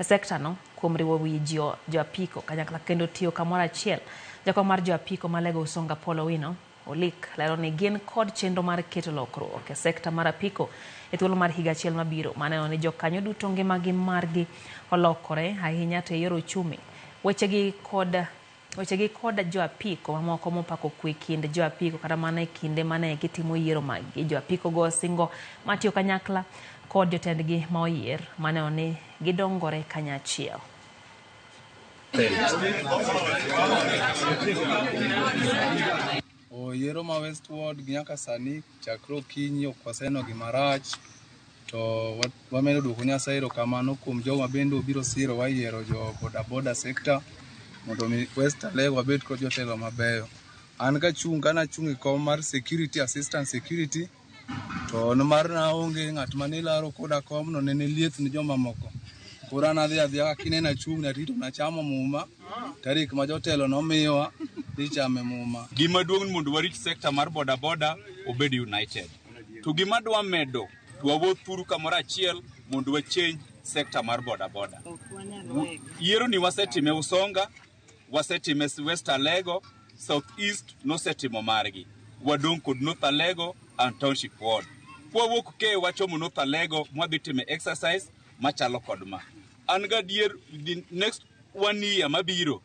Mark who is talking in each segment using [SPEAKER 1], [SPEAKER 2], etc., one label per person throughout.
[SPEAKER 1] e sekta no kuom riwo wi jo apiko kanyakla kendo tiyo kamoro achiel. Jakom mar jo apiko malego Usonga Polo Wino Olik lero ni gin kod chenro mar keto lokruok e sekta mar apiko e thuolo mar higa achiel mabiro. Maneno ni jokanyo duto ngimagi margi olokore ahinya to e yor uchumi. Wechegi kod jo apiko mamoko mopako kwe kind jo apiko kata mana e kinde mane gitimo yiero maggi. Jo apiko go singo matiyo kanyakla kod jotendgi ma oyier maneno ni gidongore kanyachiel.
[SPEAKER 2] Yiero ma Westward nyaka sani chakro kinyi ok waseno gimarach, to wamedo duoko Nyasaye erokamano kuom jogo mabende obiro siro wayiero jo boda sector mondo mi West Alego wabed kod jotelo mabeyo. An kana chung e kom mar security, assistant security, to mar na onge ng'at mane laro koda kom no nene lieth ni joma moko. Kora na adhiya kinena chung na rito na chamo muma tarik ma jotelo no miyowa chame muma.
[SPEAKER 3] Gima duong' mondo warit sekta mar boda obed united. To gima dwa medo dwa thuru kamoro achiel mondo wachange sekta mar boda. Yiero ni wasetime Usonga, wasetime West Alego, South East nosetimo margi. Wadong' kod North Alego and Township Ward. Kwawuok ke wachomo North Alego mwadhi time exercise machalo kod ma. An gadier the next 1 year mabiro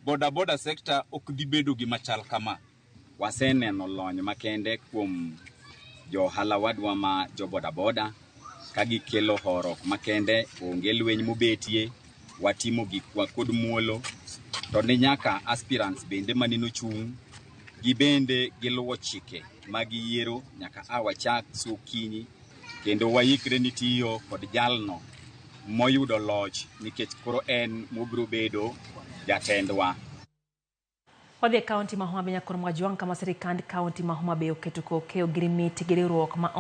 [SPEAKER 3] boda sector ok dhi bedo gi machal kama.
[SPEAKER 4] Waseneno lony makende kuom jo halawadwa ma jo boda ka gikelo horok makende, onge lweny mobetie, watimo gikwa kod muolo, to ne nyaka aspirants bende manino chung' gibende giluwo chike mag yiero nyaka awachak sokinyi, kendo wayikre ni tiyo kod jalno moyudo loch nikech koro en mobiro bedo jatendwa.
[SPEAKER 1] Odhi kaunti ma Homa Bay nyakoro mwajuang kama sirikand kaunti ma Homa Bay oketo kokeo girimiti gi riwruok ma